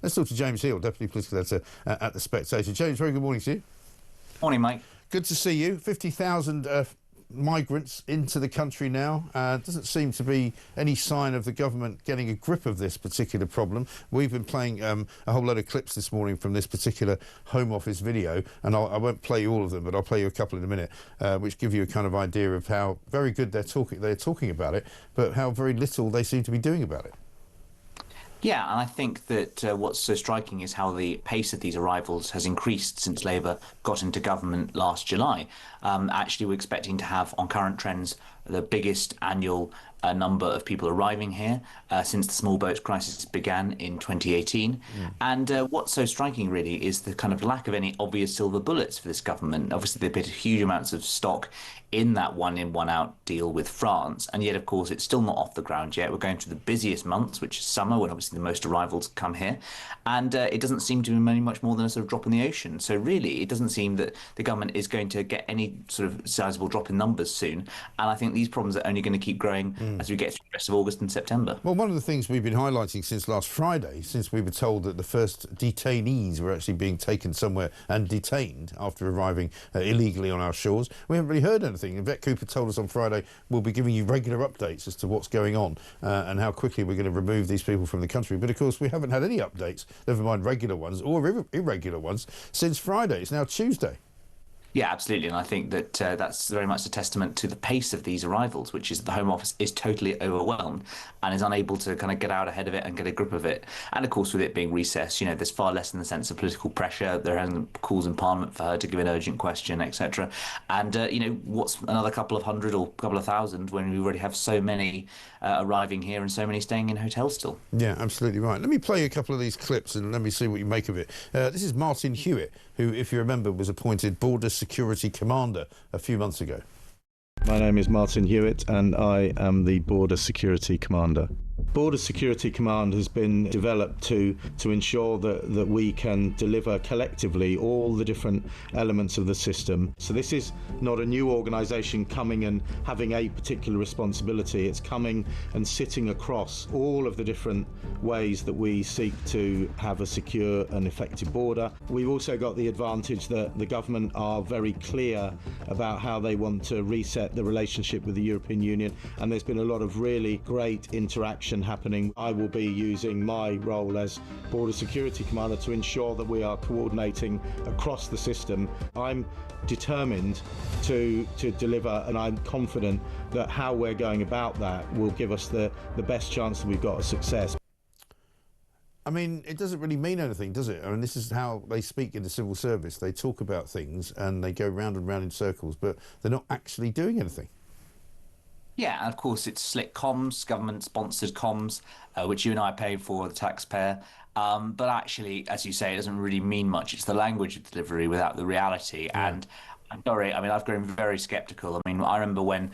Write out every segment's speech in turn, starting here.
Let's talk to James Heale, Deputy Political Editor at The Spectator. James, very good morning to you. Morning, Mike. Good to see you. 50,000 migrants into the country now. Doesn't seem to be any sign of the government getting a grip of this particular problem. We've been playing a whole load of clips this morning from this particular Home Office video, and I won't play you all of them, but I'll play you a couple in a minute, which give you a kind of idea of how very good they're talking about it, but how very little they seem to be doing about it. Yeah, and I think that what's so striking is how the pace of these arrivals has increased since Labour got into government last July. Actually, we're expecting to have, on current trends, the biggest annual number of people arriving here since the small boats crisis began in 2018. And what's so striking, really, is the kind of lack of any obvious silver bullets for this government. Obviously, they put huge amounts of stock in that one-in, one-out deal with France, and yet, of course, it's still not off the ground yet. We're going through the busiest months, which is summer, when obviously the most arrivals come here, and it doesn't seem to be much more than a sort of drop in the ocean. So really, it doesn't seem that the government is going to get any sort of sizable drop in numbers soon, and I think these problems are only going to keep growing as we get through the rest of August and September. Well, one of the things we've been highlighting since last Friday, since we were told that the first detainees were actually being taken somewhere and detained after arriving illegally on our shores, we haven't really heard anything. Yvette Cooper told us on Friday we'll be giving you regular updates as to what's going on and how quickly we're going to remove these people from the country. But of course, we haven't had any updates, never mind regular ones or irregular ones, since Friday. It's now Tuesday. Yeah, absolutely, and I think that that's very much a testament to the pace of these arrivals, which is the Home Office is totally overwhelmed and is unable to kind of get out ahead of it and get a grip of it. And of course, with it being recess, you know, there's far less in the sense of political pressure. There aren't calls in Parliament for her to give an urgent question, etc. And you know, what's another couple of hundred or couple of thousand when we already have so many arriving here and so many staying in hotels still? Yeah, absolutely right. Let me play you a couple of these clips and let me see what you make of it. This is Martin Huitt, who, if you remember, was appointed Border Security Commander a few months ago. My name is Martin Huitt and I am the Border Security Commander. Border Security Command has been developed to ensure that we can deliver collectively all the different elements of the system. So this is not a new organisation coming and having a particular responsibility. It's coming and sitting across all of the different ways that we seek to have a secure and effective border. We've also got the advantage that the government are very clear about how they want to reset the relationship with the European Union, and there's been a lot of really great interaction happening. I will be using my role as Border Security Commander to ensure that we are coordinating across the system. I'm determined to deliver, and I'm confident that how we're going about that will give us the best chance that we've got of success. I mean, it doesn't really mean anything, does it? I mean, this is how they speak in the civil service. They talk about things and they go round and round in circles, but they're not actually doing anything. Yeah, and of course it's slick comms, government-sponsored comms, which you and I pay for, the taxpayer. But actually, as you say, it doesn't really mean much. It's the language of delivery without the reality. Yeah. And I'm sorry, I mean, I've grown very sceptical. I mean, I remember when,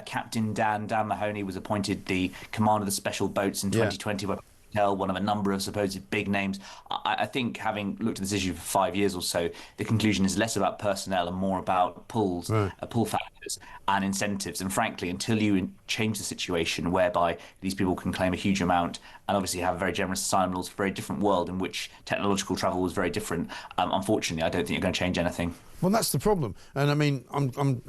Captain Dan Mahoney was appointed the commander of the special boats in 2020, by one of a number of supposed big names. I think, having looked at this issue for 5 years or so, the conclusion is less about personnel and more about pull factors and incentives. And frankly, until you change the situation whereby these people can claim a huge amount and obviously have very generous asylum laws, for a very different world in which technological travel was very different, unfortunately, I don't think you're going to change anything. Well, that's the problem. And I mean,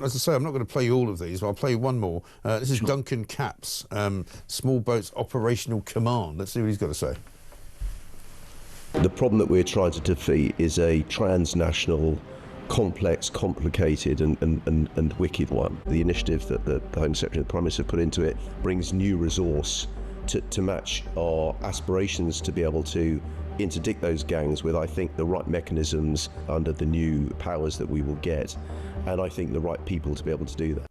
as I say, I'm not going to play you all of these, but I'll play you one more. This is Duncan Capps, Small Boats Operational Command. Let's see what he's got to say. The problem that we're trying to defeat is a transnational, complex, complicated and wicked one. The initiative that the Home Secretary and the Prime Minister have put into it brings new resource to match our aspirations to be able to interdict those gangs with, I think, the right mechanisms under the new powers that we will get, and I think the right people to be able to do that.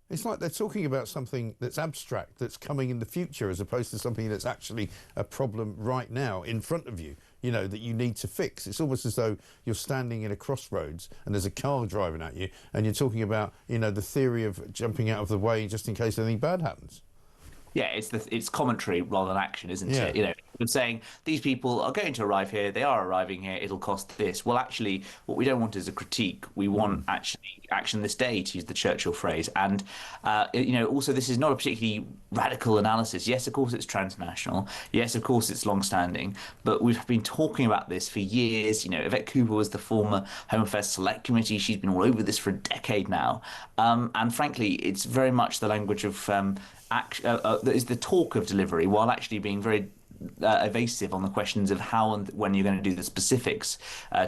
It's like they're talking about something that's abstract, that's coming in the future, as opposed to something that's actually a problem right now in front of you, you know, that you need to fix. It's almost as though you're standing in a crossroads and there's a car driving at you and you're talking about, you know, the theory of jumping out of the way just in case anything bad happens. Yeah, it's commentary rather than action, isn't Yeah. it? Of saying these people are going to arrive here, they are arriving here, it'll cost this. Well, actually, what we don't want is a critique. We want actually action this day, to use the Churchill phrase. And also this is not a particularly radical analysis. Yes, of course it's transnational. Yes, of course it's long-standing. But we've been talking about this for years. Yvette Cooper was the former Home Affairs Select Committee. She's been all over this for a decade now. And frankly, it's very much the language of is the talk of delivery, while actually being very evasive on the questions of how and when you're going to do the specifics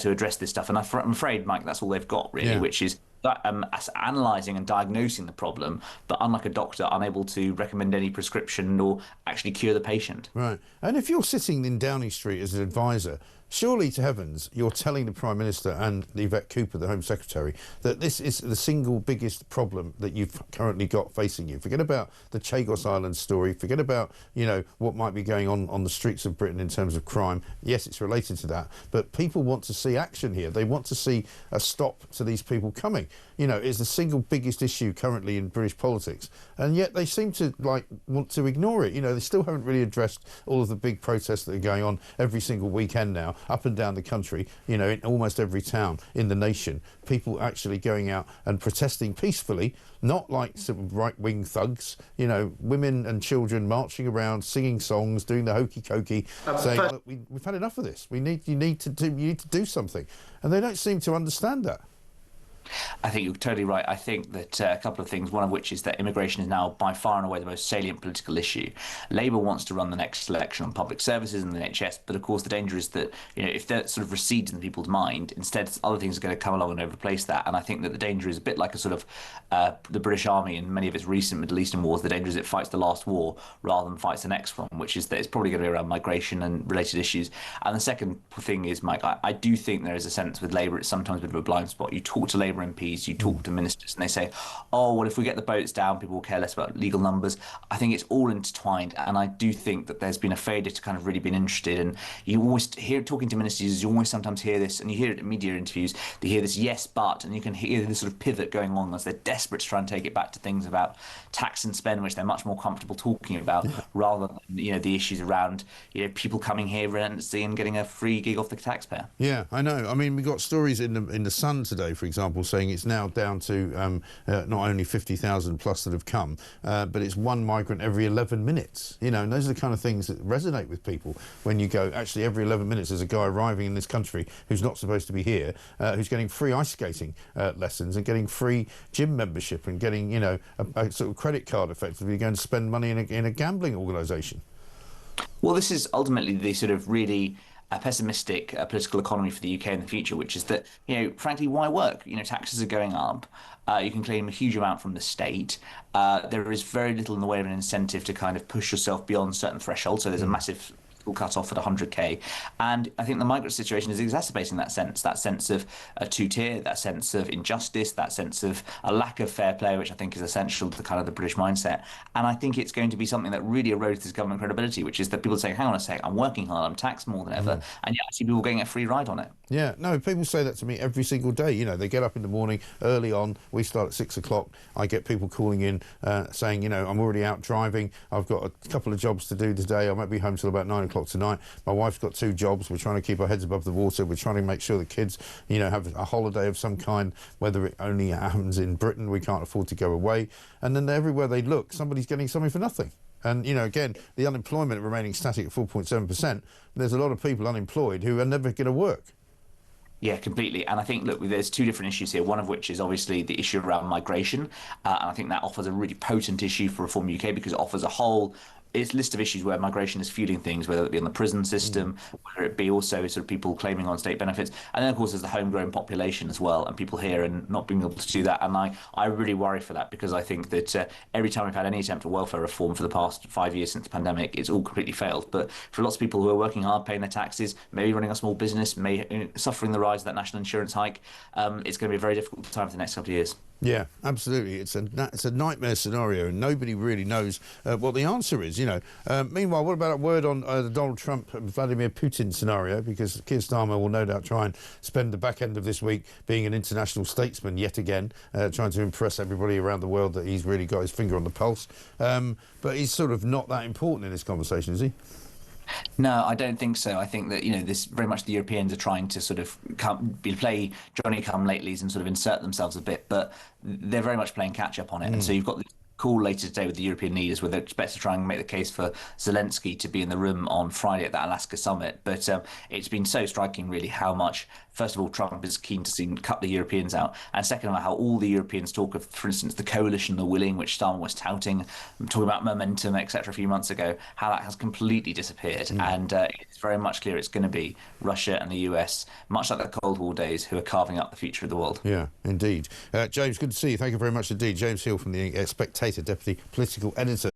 to address this stuff. And I'm afraid, Mike, that's all they've got, really, which is analysing and diagnosing the problem, but unlike a doctor, unable to recommend any prescription or actually cure the patient. Right. And if you're sitting in Downing Street as an advisor, surely to heavens you're telling the Prime Minister and Yvette Cooper, the Home Secretary, that this is the single biggest problem that you've currently got facing you. Forget about the Chagos Island story. Forget about, what might be going on the streets of Britain in terms of crime. Yes, it's related to that. But people want to see action here. They want to see a stop to these people coming. It's the single biggest issue currently in British politics. And yet they seem to want to ignore it. They still haven't really addressed all of the big protests that are going on every single weekend now, up and down the country, in almost every town in the nation. People actually going out and protesting peacefully, not like some right-wing thugs, women and children marching around, singing songs, doing the hokey-cokey, saying, look, we've had enough of this. You need to do something. And they don't seem to understand that. I think you're totally right. I think that a couple of things, one of which is that immigration is now by far and away the most salient political issue. Labour wants to run the next election on public services and the NHS, but of course the danger is that if that sort of recedes in people's mind, instead other things are going to come along and overplace that. And I think that the danger is a bit like a sort of the British Army in many of its recent Middle Eastern wars. The danger is it fights the last war rather than fights the next one, which is that it's probably going to be around migration and related issues. And the second thing is, Mike, I do think there is a sense with Labour it's sometimes a bit of a blind spot. You talk to Labour MPs, you talk to ministers, and they say, oh, well, if we get the boats down, people will care less about legal numbers. I think it's all intertwined, and I do think that there's been a failure to kind of really been interested. And you always hear, talking to ministers, you always sometimes hear this, and you hear it in media interviews, they hear this yes, but, and you can hear this sort of pivot going on as they're desperate to try and take it back to things about tax and spend, which they're much more comfortable talking about, rather than, the issues around, people coming here relentlessly and getting a free gig off the taxpayer. Yeah, I know. I mean, we got stories in the Sun today, for example, saying it's now down to not only 50,000 plus that have come, but it's one migrant every 11 minutes. And those are the kind of things that resonate with people when you go, actually, every 11 minutes there's a guy arriving in this country who's not supposed to be here, who's getting free ice skating lessons and getting free gym membership and getting, a sort of credit card effectively going to spend money in a gambling organisation. Well, this is ultimately the sort of really pessimistic political economy for the UK in the future, which is that, frankly, why work? Taxes are going up. You can claim a huge amount from the state. There is very little in the way of an incentive to kind of push yourself beyond certain thresholds. So there's a massive cut off at 100k, and I think the migrant situation is exacerbating that sense of a two-tier, that sense of injustice, that sense of a lack of fair play, which I think is essential to kind of the British mindset. And I think it's going to be something that really erodes this government credibility, which is that people saying, hang on a sec, I'm working hard, I'm taxed more than ever, and yet I see people getting a free ride on it. Yeah, no, people say that to me every single day. They get up in the morning early on. We start at 6 o'clock. I get people calling in saying, I'm already out driving. I've got a couple of jobs to do today. I might be home till about 9 o'clock tonight. My wife's got 2 jobs. We're trying to keep our heads above the water. We're trying to make sure the kids, have a holiday of some kind, whether it only happens in Britain. We can't afford to go away. And then everywhere they look, somebody's getting something for nothing. And, again, the unemployment remaining static at 4.7%, there's a lot of people unemployed who are never going to work. Yeah, completely. And I think, look, there's 2 different issues here, one of which is obviously the issue around migration. And I think that offers a really potent issue for Reform UK because it offers a whole list of issues where migration is fueling things, whether it be on the prison system, whether it be also sort of people claiming on state benefits. And then, of course, there's the homegrown population as well, and people here and not being able to do that. And I really worry for that because I think that every time we've had any attempt at welfare reform for the past 5 years since the pandemic, it's all completely failed. But for lots of people who are working hard, paying their taxes, maybe running a small business, suffering the rise of that national insurance hike, it's going to be a very difficult time for the next couple of years. Yeah, absolutely. It's a nightmare scenario, and nobody really knows what the answer is. Meanwhile, what about a word on the Donald Trump and Vladimir Putin scenario? Because Keir Starmer will no doubt try and spend the back end of this week being an international statesman yet again, trying to impress everybody around the world that he's really got his finger on the pulse. But he's sort of not that important in this conversation, is he? No, I don't think so. I think that, this very much the Europeans are trying to sort of play Johnny-come-latelys and sort of insert themselves a bit, but they're very much playing catch-up on it. And so you've got this call later today with the European leaders where they're expected to try and make the case for Zelensky to be in the room on Friday at that Alaska summit. But it's been so striking, really, how much, first of all, Trump is keen to cut the Europeans out, and second of all, how all the Europeans talk of, for instance, the coalition, the willing, which Starmer was touting, talking about momentum, etc., a few months ago, how that has completely disappeared. And it's very much clear it's going to be Russia and the US, much like the Cold War days, who are carving up the future of the world. Yeah, indeed. James, good to see you. Thank you very much indeed. James Heale from the Spectator, Deputy Political Editor.